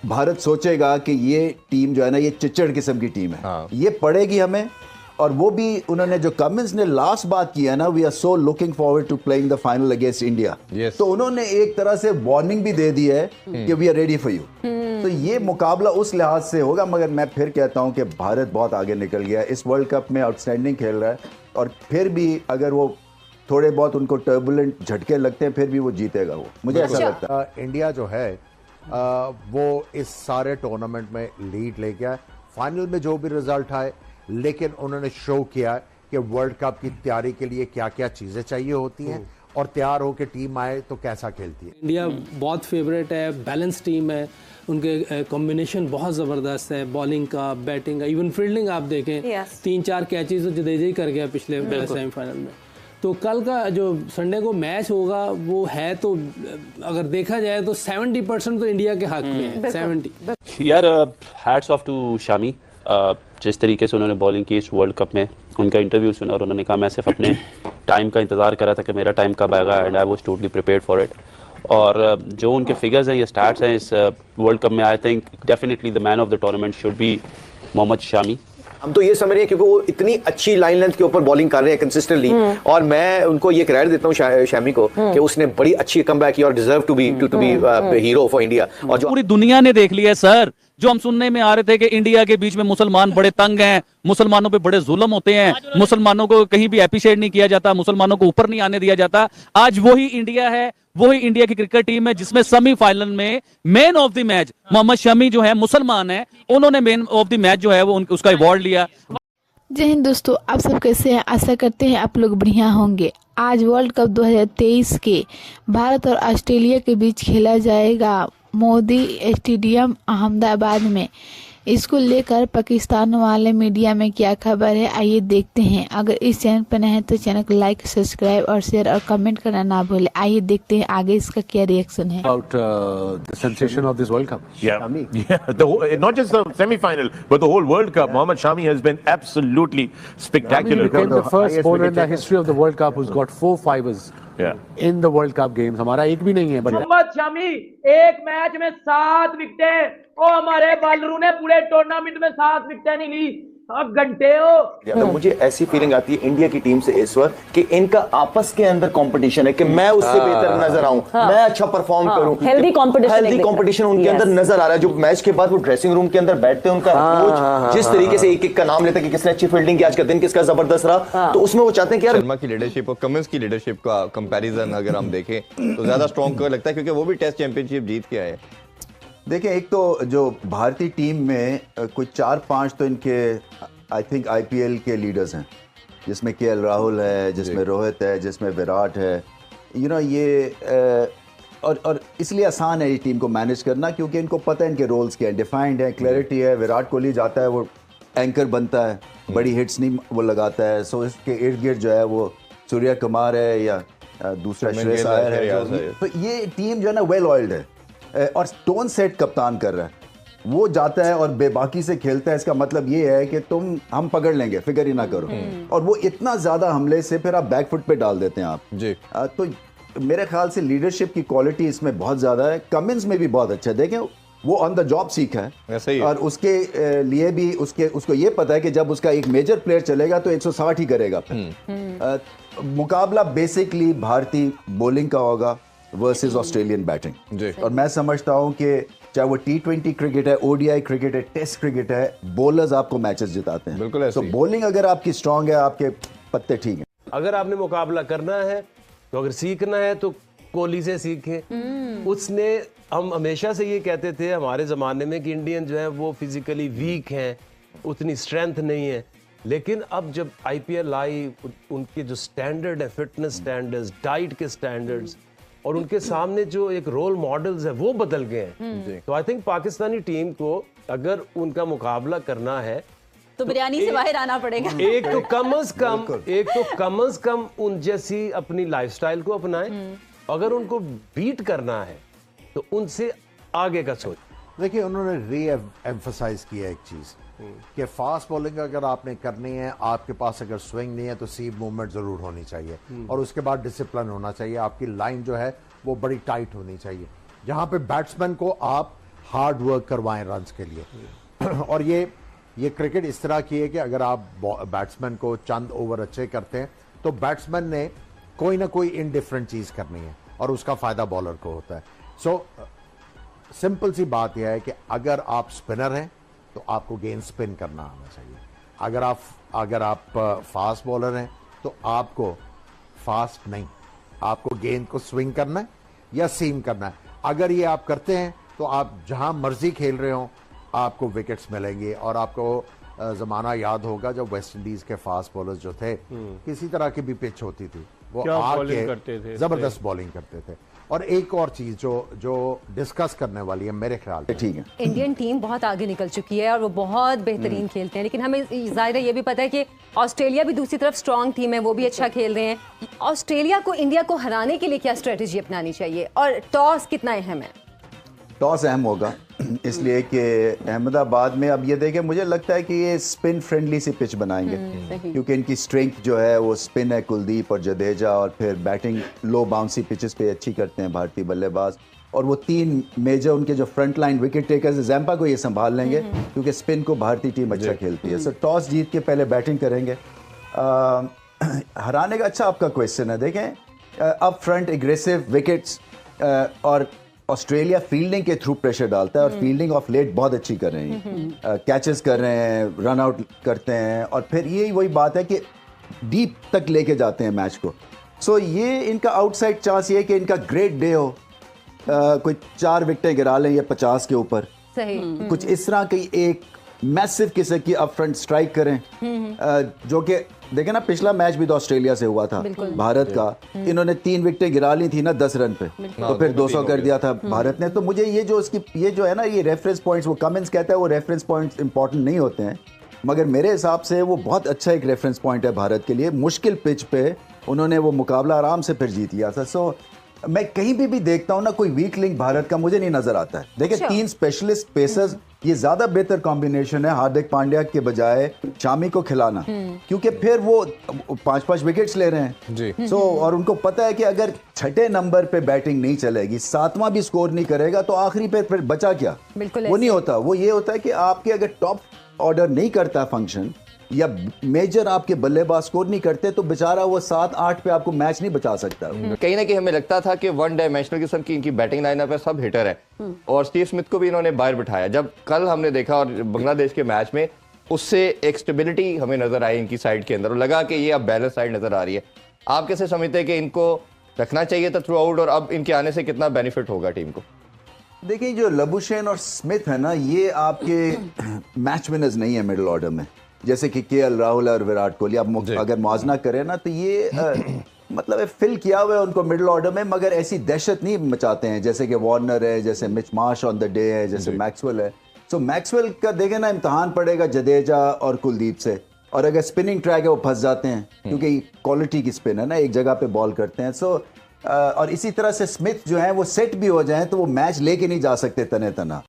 भारत सोचेगा कि ये टीम जो है ना ये चिच्चड़ किस्म की टीम है, ये पड़ेगी हमें। और वो भी उन्होंने जो कमिंस ने लास्ट बात की है ना, we are so looking forward to playing the final against India, तो उन्होंने एक तरह से वार्निंग भी दे दी है कि we are ready for you. तो ये मुकाबला उस लिहाज से होगा, मगर मैं फिर कहता हूं कि भारत बहुत आगे निकल गया है इस वर्ल्ड कप में, आउटस्टैंडिंग खेल रहा है। और फिर भी अगर वो थोड़े बहुत उनको टर्बुलेंट झटके लगते हैं फिर भी वो जीतेगा, वो मुझे ऐसा लगता है। इंडिया जो है वो इस सारे टूर्नामेंट में लीड ले गया, फाइनल में जो भी रिजल्ट आए, लेकिन उन्होंने शो किया कि वर्ल्ड कप की तैयारी के लिए क्या क्या चीजें चाहिए होती हैं और तैयार हो के टीम आए तो कैसा खेलती है। इंडिया बहुत फेवरेट है, बैलेंस टीम है, उनके कॉम्बिनेशन बहुत ज़बरदस्त है, बॉलिंग का, बैटिंग का, इवन फील्डिंग आप देखें, 3-4 कैचेज तो जडेजा ही कर गया पिछले सेमीफाइनल में। तो कल का जो संडे को मैच होगा वो है, तो अगर देखा जाए तो 70% तो इंडिया के हक में है। 70 यार, हैट्स ऑफ टू शामी, जिस तरीके से उन्होंने बॉलिंग की इस वर्ल्ड कप में। उनका इंटरव्यू सुना और उन्होंने कहा मैं सिर्फ अपने टाइम का इंतज़ार कर रहा था कि मेरा टाइम कब आएगा, and I was totally prepared for it. और जो उनके फिगर्स हैं, ये स्टैट्स हैं इस वर्ल्ड कप में, I think definitely the man of the tournament should be Mohammed Shami. हम तो ये समझ रहे हैं क्योंकि वो इतनी अच्छी लाइन लेंथ के ऊपर बॉलिंग कर रहे हैं कंसिस्टेंटली, और मैं उनको ये क्रेडिट देता हूँ शामी को कि उसने बड़ी अच्छी कमबैक की और deserve to be hero for India. और जो पूरी दुनिया ने देख लिया है सर, जो हम सुनने में आ रहे थे कि इंडिया के बीच में मुसलमान बड़े तंग हैं, मुसलमानों पे बड़े जुल्म होते हैं, मुसलमानों को कहीं भी एप्रिशिएट नहीं किया जाता, मुसलमानों को ऊपर नहीं आने दिया जाता, आज वही इंडिया है, वही इंडिया की क्रिकेट टीम है जिसमें सेमीफाइनल में man of the match Mohammed Shami जो है, मुसलमान है, उन्होंने मैन ऑफ द मैच जो है वो उसका अवार्ड लिया। जय हिंद दोस्तों, आप सब कैसे हैं? आशा करते हैं आप लोग बढ़िया होंगे। आज वर्ल्ड कप 2023 के भारत और ऑस्ट्रेलिया के बीच खेला जाएगा मोदी स्टेडियम अहमदाबाद में। इसको लेकर पाकिस्तान वाले मीडिया में क्या खबर है, आइए देखते हैं। अगर इस चैनल पर नए हैं तो चैनल को लाइक, सब्सक्राइब और शेयर और कमेंट करना ना भूलें। आइए देखते हैं आगे इसका क्या रिएक्शन है। About the sensation of this World Cup. Yeah, not just the semi-final, but the whole World Cup. Mohammad Shami has been absolutely spectacular. He became the first bowler in the history of the World Cup who's got 4 fivers in the World Cup games. हमारा एक भी नहीं है। मोहम्मद शमी एक match में 7 विकेटें, और हमारे बॉलरों ने पूरे टूर्नामेंट में 7 विकेटें नहीं ली। अब घंटे हो। तो मुझे ऐसी फीलिंग आती है इंडिया की टीम से इस वक्त कि इनका आपस के अंदर कंपटीशन है कि मैं उससे बेहतर नजर आऊं, मैं अच्छा परफॉर्म करूं। हेल्दी कंपटीशन उनके अंदर नजर आ रहा है। जो मैच के बाद वो ड्रेसिंग रूम के अंदर बैठते हैं, उनका अप्रोच जिस तरीके से एक एक का नाम लेता है कि किसने अच्छी फील्डिंग की, आज का दिन किसका जबरदस्त रहा, तो उसमें वो चाहते हैं कि यार शर्मा की लीडरशिप और कमिंस की लीडरशिप का कंपैरिजन अगर हम देखें तो ज्यादा स्ट्रॉन्ग लगता है, क्योंकि वो भी टेस्ट चैंपियनशिप जीत के आए। देखिए, एक तो जो भारतीय टीम में कुछ 4-5 तो इनके आई थिंक आईपीएल के लीडर्स हैं, जिसमें केएल राहुल है, जिसमें रोहित है, जिसमें विराट है। ये और इसलिए आसान है ये टीम को मैनेज करना, क्योंकि इनको पता है इनके रोल्स क्या हैं, डिफाइंड है, क्लैरिटी है। विराट कोहली जाता है, वो एंकर बनता है, बड़ी हिट्स नहीं वो लगाता है। सो इसके इर्द गिर्द जो है वो सूर्या कुमार है या दूसरा श्रेयस अय्यर है। तो ये टीम जो है ना वेल ऑयल्ड है, और स्टोन सेट कप्तान कर रहा है, वो जाता है और बेबाकी से खेलता है। इसका मतलब ये है कि हम पकड़ लेंगे, फिक्र ही ना करो। और वो इतना ज्यादा हमले से फिर आप बैकफुट पे डाल देते हैं आप जी। तो मेरे ख्याल से लीडरशिप की क्वालिटी इसमें बहुत ज्यादा है। कमिंस में भी बहुत अच्छा है, देखें वो ऑन द जॉब सीखा है, और उसके लिए भी उसको ये पता है कि जब उसका एक मेजर प्लेयर चलेगा तो 160 ही करेगा फिर। मुकाबला बेसिकली भारतीय बॉलिंग का होगा वर्सेस ऑस्ट्रेलियन बैटिंग। और मैं समझता हूं कि चाहे वो T20 क्रिकेट है, ODI क्रिकेट है, टेस्ट क्रिकेट है, बॉलर्स आपको मैचेस जिताते हैं। बिल्कुल ऐसे। तो बॉलिंग अगर आपकी स्ट्रांग है, आपके पत्ते ठीक हैं। अगर आपने मुकाबला करना है तो अगर सीखना है तो कोहली से सीखें। उसने, हम हमेशा से ये कहते थे हमारे ज़माने में कि इंडियन जो है वो फिजिकली वीक हैं, उतनी स्ट्रेंथ नहीं है, लेकिन अब जब IPL आई, उनके जो स्टैंडर्ड है, फिटनेस स्टैंडर्ड्स, डाइट के स्टैंडर्ड्स, और उनके सामने जो एक रोल मॉडल्स है वो बदल गए हैं। तो आई थिंक पाकिस्तानी टीम को अगर उनका मुकाबला करना है तो बिरयानी से बाहर आना पड़ेगा। एक तो कम अज कम उन जैसी अपनी लाइफस्टाइल को अपनाएं। अगर उनको बीट करना है तो उनसे आगे का सोच। देखिए, उन्होंने री एम्फसाइज किया एक चीज कि फास्ट बॉलिंग अगर आपने करनी है, आपके पास अगर स्विंग नहीं है तो सीम मूवमेंट जरूर होनी चाहिए, और उसके बाद डिसिप्लिन होना चाहिए। आपकी लाइन जो है वो बड़ी टाइट होनी चाहिए। जहां पे बैट्समैन को आप हार्ड वर्क करवाएं रन्स के लिए। और ये क्रिकेट इस तरह की है कि अगर आप बैट्समैन को चंद ओवर अच्छे करते हैं तो बैट्समैन ने कोई ना कोई इनडिफरेंट चीज करनी है और उसका फायदा बॉलर को होता है। सो सिंपल सी बात यह है कि अगर आप स्पिनर हैं तो आपको गेंद स्पिन करना आना चाहिए। अगर आप फास्ट बॉलर हैं तो आपको फास्ट नहीं, आपको गेंद को स्विंग करना है या सीम करना है। अगर ये आप करते हैं तो आप जहां मर्जी खेल रहे हो आपको विकेट्स मिलेंगे। और आपको जमाना याद होगा जब वेस्ट इंडीज के फास्ट बॉलर्स जो थे, किसी तरह की भी पिच होती थी वो आके जबरदस्त बॉलिंग करते थे। और एक और चीज जो डिस्कस करने वाली है मेरे ख्याल से, ठीक है, इंडियन टीम बहुत आगे निकल चुकी है और वो बहुत बेहतरीन खेलते हैं, लेकिन हमें जाहिर है ये भी पता है कि ऑस्ट्रेलिया भी दूसरी तरफ स्ट्रांग टीम है, वो भी अच्छा खेल रहे हैं। ऑस्ट्रेलिया को इंडिया को हराने के लिए क्या स्ट्रेटेजी अपनानी चाहिए और टॉस कितना अहम है? टॉस अहम होगा इसलिए कि अहमदाबाद में अब ये देखें, मुझे लगता है कि ये स्पिन फ्रेंडली सी पिच बनाएंगे क्योंकि इनकी स्ट्रेंथ जो है वो स्पिन है। कुलदीप और जडेजा, और फिर बैटिंग लो बाउंसी पिचेस पे अच्छी करते हैं भारतीय बल्लेबाज। और वो 3 मेजर उनके जो front line wicket takers, Zampa को ये संभाल लेंगे क्योंकि स्पिन को भारतीय टीम अच्छा खेलती है। सो टॉस जीत के पहले बैटिंग करेंगे। हराने का अच्छा आपका क्वेश्चन है। देखें अप फ्रंट एग्रेसिव विकेट्स, और ऑस्ट्रेलिया फील्डिंग के थ्रू प्रेशर डालता है और फील्डिंग ऑफ लेट बहुत अच्छी कर रहे हैं, कैचेस कर रहे हैं, रन आउट करते हैं, और फिर यही वही बात है कि डीप तक लेके जाते हैं मैच को। सो ये इनका आउटसाइड चांस ये है कि इनका ग्रेट डे हो, कोई 4 विकेटें गिरा लें या 50 के ऊपर, कुछ इस तरह की एक मैसिव किस्म की अप फ्रंट स्ट्राइक करें, जो कि देखें ना पिछला मैच भी तो ऑस्ट्रेलिया से हुआ था भारत का, इन्होंने 3 विकेटें गिरा ली थी ना 10 रन पे, तो फिर 200 कर दिया था भारत ने। तो मुझे ये जो है ना ये रेफरेंस पॉइंट्स, वो कमेंट्स कहता है वो रेफरेंस पॉइंट्स इंपॉर्टेंट नहीं होते हैं, मगर मेरे हिसाब से वो बहुत अच्छा एक रेफरेंस पॉइंट है भारत के लिए। मुश्किल पिच पे उन्होंने वो मुकाबला आराम से फिर जीत लिया था। सो मैं कहीं भी देखता हूं ना कोई वीक लिंक भारत का मुझे नहीं नजर आता है। देखिए 3 स्पेशलिस्ट पेसर्स, ये ज्यादा बेहतर कॉम्बिनेशन है हार्दिक पांड्या के बजाय शामी को खिलाना, क्योंकि फिर वो 5-5 विकेट्स ले रहे हैं जी। सो और उनको पता है कि अगर 6ठे नंबर पे बैटिंग नहीं चलेगी, 7वां भी स्कोर नहीं करेगा तो आखिरी पे फिर बचा क्या? वो नहीं होता। वो ये होता है कि आपके अगर टॉप ऑर्डर नहीं करता फंक्शन या मेजर आपके बल्लेबाज स्कोर नहीं करते तो बेचारा वो 7-8 पे आपको मैच नहीं बचा सकता। कहीं ना कहीं हमें लगता था कि वन डायमेंशनल किस्म की इनकी बैटिंग लाइनअप है, सब हिटर है, और स्टीव स्मिथ को भी इन्होंने बाहर बिठाया। जब कल हमने देखा और बांग्लादेश के मैच में, उससे एक स्टेबिलिटी हमें नजर आई इनकी साइड के अंदर, और लगा कि ये अब बैलेंस साइड नजर आ रही है। आप कैसे समझते हैं कि इनको रखना चाहिए था थ्रू आउट, और अब इनके आने से कितना बेनिफिट होगा टीम को? देखिए जो लबुशेन और स्मिथ है ना, ये आपके मैच विनर्स नहीं है मिडिल ऑर्डर में, जैसे कि केएल राहुल और विराट कोहली। आप अगर मुआवजा करें ना तो ये मतलब फिल किया हुआ है उनको मिडिल ऑर्डर में, मगर ऐसी दहशत नहीं मचाते हैं जैसे कि वार्नर है, जैसे Mitch Marsh on the day है, जैसे मैक्सवेल है। सो मैक्सवेल का देखें ना इम्तिहान पड़ेगा जडेजा और कुलदीप से, और अगर स्पिनिंग ट्रैक है वो फंस जाते हैं क्योंकि क्वालिटी की स्पिन है ना, एक जगह पे बॉल करते हैं। सो और इसी तरह से स्मिथ जो है वो सेट भी हो जाए तो वो मैच लेके नहीं जा सकते तने तना।